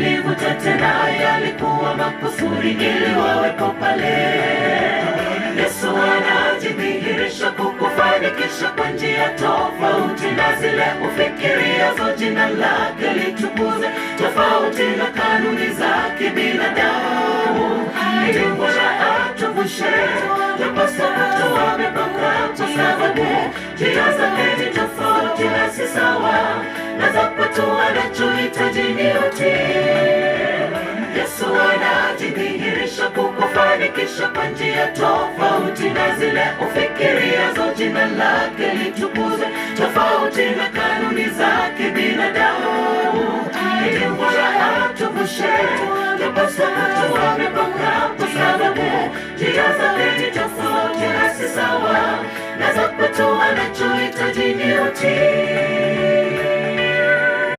kulivuta tena, yalikuwa makusudi ili wawepo pale. Yesu anajidhihirisha kukufanikisha kwa njia tofauti na zile ufikiriazo. Jina lake litukuze, tofauti na kanuni za kibinadamu. Ili bora atuvushe, tupasa kutoa mipaka, kwa sababu njia zake ni tofauti na si sawa na za kwetu. Anachohitaji ni utii. Yesu anajidhihirisha kukufanikisha kwa njia tofauti na zile ufikiriazo. Jina lake litukuzwe, tofauti na kanuni za kibinadamu. Ili bora atuvushe, tupasa kutoa mipaka, kwa sababu njia zake ni tofauti na si sawa na za kwetu. Anachohitaji ni utii.